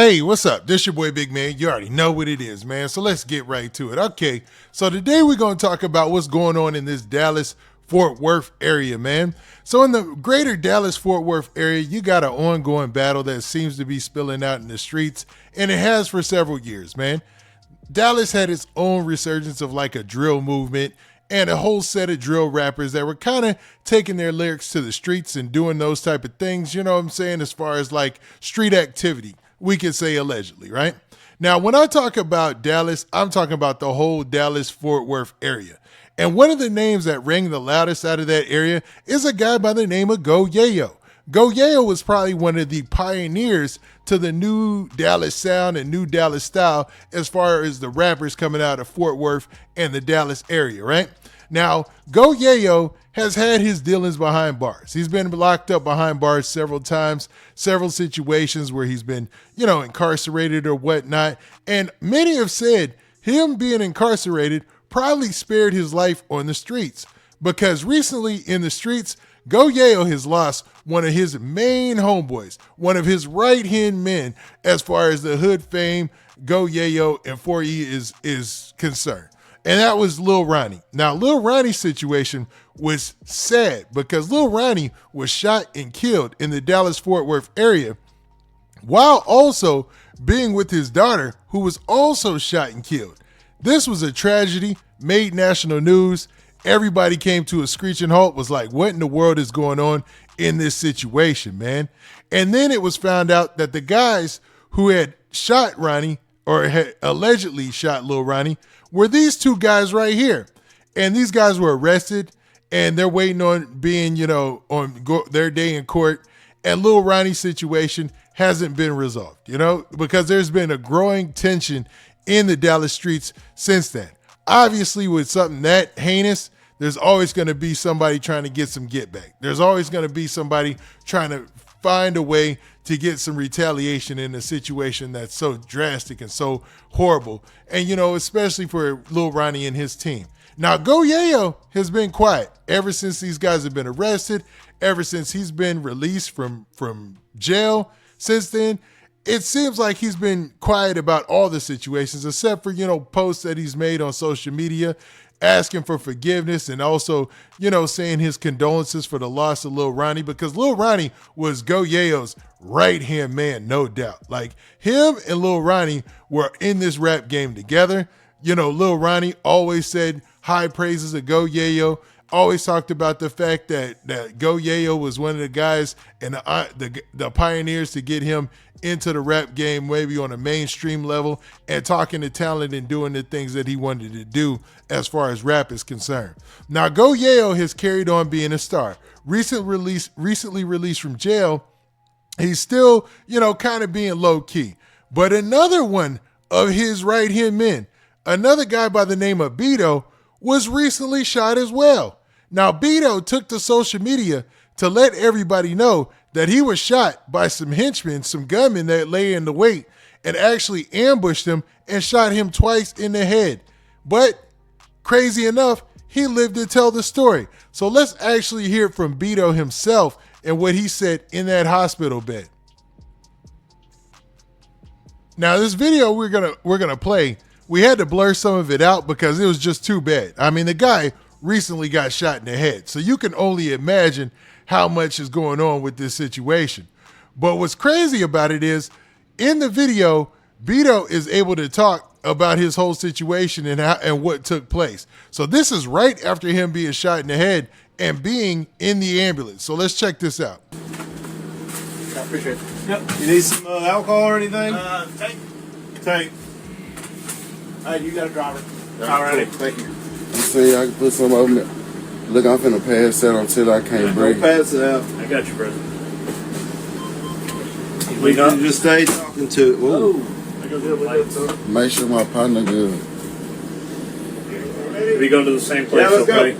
Hey, what's up? This your boy Big Man. You already know what it is, man. So let's get right to it. Okay, so today we're going to talk about what's going on in this Dallas-Fort Worth area, man. So in the greater Dallas-Fort Worth area, you got an ongoing battle that seems to be spilling out in the streets, and it has for several years, man. Dallas had its own resurgence of like a drill movement and a whole set of drill rappers that were kind of taking their lyrics to the streets and doing those type of things, you know what I'm saying, as far as like street activity. We could say allegedly, right? Now, when I talk about Dallas, I'm talking about the whole Dallas-Fort Worth area. And one of the names that rang the loudest out of that area is a guy by the name of Go Yayo. Go Yayo was probably one of the pioneers to the new Dallas sound and new Dallas style as far as the rappers coming out of Fort Worth and the Dallas area, right? Now, Go Yayo has had his dealings behind bars. He's been locked up behind bars several times, several situations where he's been, incarcerated or whatnot. And many have said him being incarcerated probably spared his life on the streets, because recently in the streets, Go Yayo has lost one of his main homeboys, one of his right-hand men as far as the hood fame Go Yayo and 4E is concerned. And that was Lil Ronnie. Now, Lil Ronnie's situation was sad because Lil Ronnie was shot and killed in the Dallas-Fort Worth area while also being with his daughter, who was also shot and killed. This was a tragedy, made national news. Everybody came to a screeching halt, was like, what in the world is going on in this situation, man? And then it was found out that the guys who had shot Ronnie or had allegedly shot Lil Ronnie were these two guys right here. And these guys were arrested and they're waiting on being, their day in court. And Lil Ronnie's situation hasn't been resolved, because there's been a growing tension in the Dallas streets since then. Obviously, with something that heinous, there's always going to be somebody trying to get some get back. There's always going to be somebody trying to find a way to get some retaliation in a situation that's so drastic and so horrible. And, especially for Lil Ronnie and his team. Now, Go Yayo has been quiet ever since these guys have been arrested, ever since he's been released from jail. Since then, it seems like he's been quiet about all the situations, except for, posts that he's made on social media asking for forgiveness and also, saying his condolences for the loss of Lil Ronnie, because Lil Ronnie was Go Yayo's right-hand man, no doubt. Like, him and Lil Ronnie were in this rap game together. Lil Ronnie always said high praises of Go Yayo, always talked about the fact that Go Yayo was one of the guys and the pioneers to get him into the rap game, maybe on a mainstream level, and talking to talent and doing the things that he wanted to do as far as rap is concerned. Now, Go Yayo has carried on being a star. Recently released from jail, he's still, kind of being low key. But another one of his right-hand men, another guy by the name of Bedo, was recently shot as well. Now, Bedo took to social media to let everybody know that he was shot by some henchmen, some gunmen that lay in the wait, and actually ambushed him and shot him twice in the head. But crazy enough, he lived to tell the story. So let's actually hear from Bedo himself and what he said in that hospital bed. Now, this video we're gonna play, we had to blur some of it out because it was just too bad. I mean, the guy recently got shot in the head, so you can only imagine how much is going on with this situation. But what's crazy about it is, in the video, Bedo is able to talk about his whole situation and what took place. So this is right after him being shot in the head and being in the ambulance. So let's check this out. I appreciate it. Yep. You need some alcohol or anything? Tank. Hey, you got a driver. All right. Thank you. I'm saying I can put some of them. Look, I'm finna pass out until I can't breathe. Don't pass it out. I got you, brother. We can just stay talking to it. Whoa. Make sure my partner good. We go to the same place, yeah, let's okay? Go.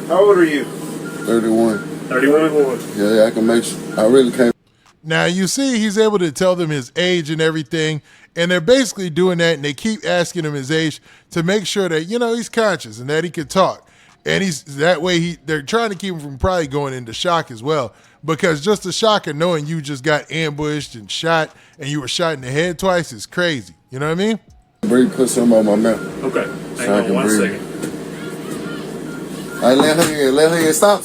How old are you? 31. 31? Yeah, I can make sure. I really can't. Now, you see, he's able to tell them his age and everything, and they're basically doing that, and they keep asking him his age to make sure that, he's conscious and that he can talk. And that way they're trying to keep him from probably going into shock as well. Because just the shock of knowing you just got ambushed and shot and you were shot in the head twice is crazy. You know what I mean? Breathe, put some on my mouth. Okay. So Hang I on can one breathe. second. All right, let her in. Stop.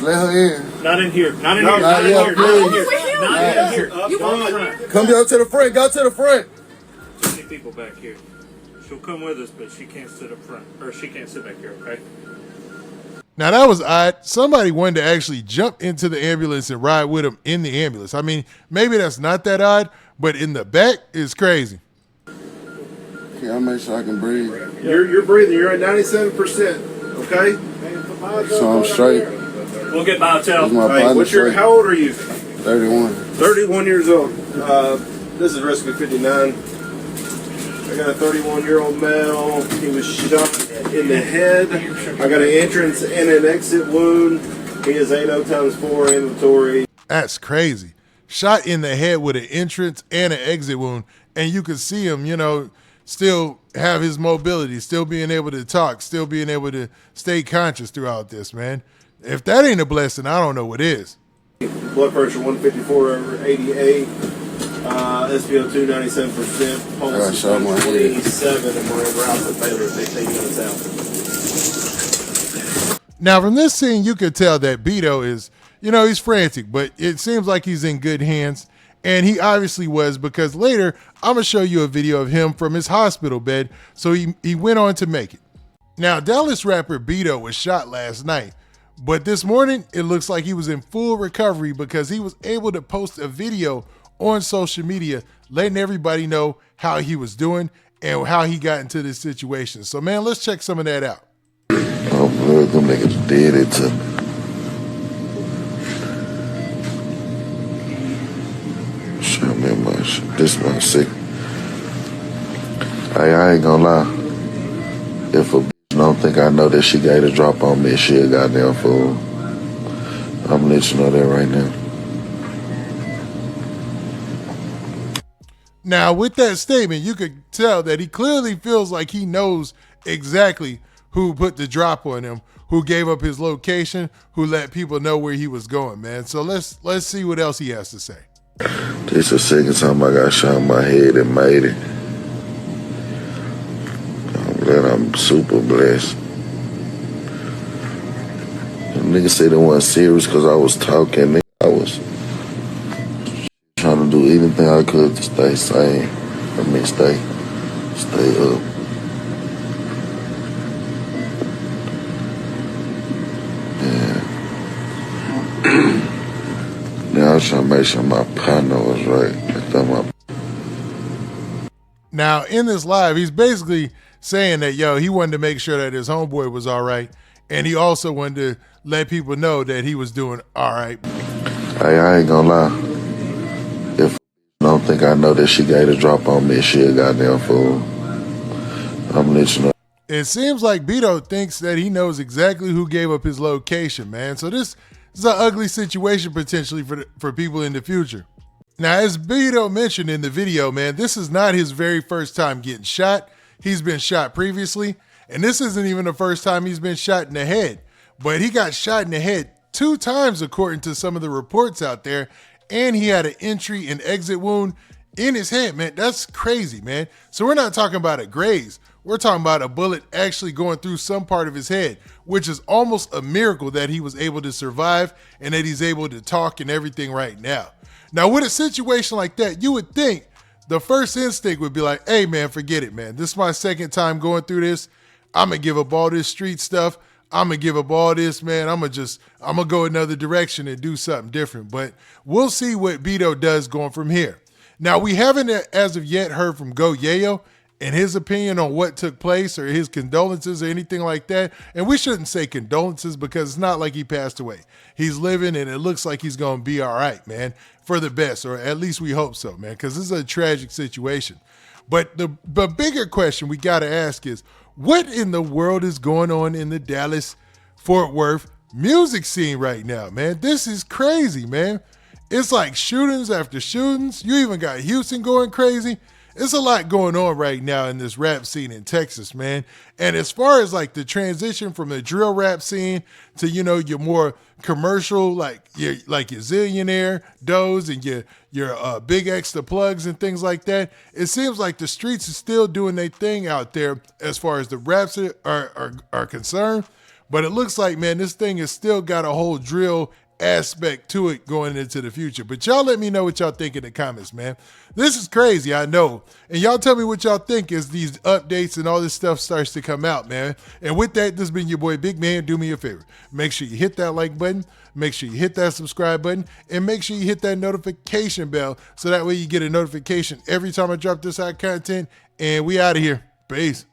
Let her in. Not in here. Not in No, here. not Not in yet, here. please. Not in here. Not in here. You Go in front. Come go to the front. Go to the front. Too many people back here. She'll come with us, but she can't sit up front. Or she can't sit back here, okay? Now, that was odd. Somebody wanted to actually jump into the ambulance and ride with him in the ambulance. I mean, maybe that's not that odd, but in the back is crazy. Okay, I'll make sure I can breathe. You're breathing. You're at 97%. Okay. So I'm straight. We'll get by hotel. Is my Hey, partner straight? how old are you? 31. 31 years old. This is Rescue 59. I got a 31-year-old male. He was shot in the head. I got an entrance and an exit wound. He is 8/4 ambulatory. That's crazy. Shot in the head with an entrance and an exit wound. And you could see him, still have his mobility, still being able to talk, still being able to stay conscious throughout this, man. If that ain't a blessing, I don't know what is. Now, from this scene, you could tell that Bedo is, he's frantic, but it seems like he's in good hands. And he obviously was, because later I'm going to show you a video of him from his hospital bed. So he went on to make it. Now, Dallas rapper Bedo was shot last night, but this morning it looks like he was in full recovery because he was able to post a video on social media letting everybody know how he was doing and how he got into this situation. So, man, let's check some of that out. Oh, blood, them niggas did it to me. Show me my shit. This my sick. I ain't gonna lie. If a bitch don't think I know that she got a drop on me, she a goddamn fool. I'm letting you know that right now. Now, with that statement, you could tell that he clearly feels like he knows exactly who put the drop on him, who gave up his location, who let people know where he was going, man. So let's see what else he has to say. This the second time I got shot in my head and made it. I'm glad I'm super blessed. The nigga said it wasn't serious because I was talking. I was trying to do anything I could to stay sane. Stay up. Yeah. Now I was trying to make sure my partner was right. Now, in this live, he's basically saying that, he wanted to make sure that his homeboy was all right. And he also wanted to let people know that he was doing all right. Hey, I ain't gonna lie. If I don't think I know that she got a drop on me, she a goddamn fool. I'm letting you know. It seems like Bedo thinks that he knows exactly who gave up his location, man. So this is an ugly situation potentially for people in the future. Now, as Bedo mentioned in the video, man, this is not his very first time getting shot. He's been shot previously, and this isn't even the first time he's been shot in the head. But he got shot in the head 2 times, according to some of the reports out there, and he had an entry and exit wound in his head, man. That's crazy, man. So we're not talking about a graze. We're talking about a bullet actually going through some part of his head, which is almost a miracle that he was able to survive and that he's able to talk and everything right now. Now, with a situation like that, you would think the first instinct would be like, hey, man, forget it, man. This is my second time going through this. I'm going to give up all this street stuff. I'm going to give up all this, man. I'm going to go another direction and do something different. But we'll see what Bedo does going from here. Now, we haven't, as of yet, heard from Go Yayo and his opinion on what took place or his condolences or anything like that. And we shouldn't say condolences because it's not like he passed away. He's living and it looks like he's going to be all right, man, for the best, or at least we hope so, man, because this is a tragic situation. But the bigger question we got to ask is, what in the world is going on in the Dallas-Fort Worth music scene right now, man? This is crazy, man. It's like shootings after shootings. You even got Houston going crazy. it's a lot going on right now in this rap scene in Texas, man. And as far as like the transition from the drill rap scene to, you know, your more commercial, like your Zillionaire Does and your big extra plugs and things like that, it seems like the streets are still doing their thing out there as far as the raps are concerned. But it looks like, man, this thing has still got a whole drill aspect to it going into the future. But y'all let me know what y'all think in the comments, man. This is crazy, I know. And y'all tell me what y'all think as these updates and all this stuff starts to come out, man. And with that, this has been your boy Big Man. Do me a favor. Make sure you hit that like button. Make sure you hit that subscribe button. And make sure you hit that notification bell so that way you get a notification every time I drop this out content. And we out of here. Peace.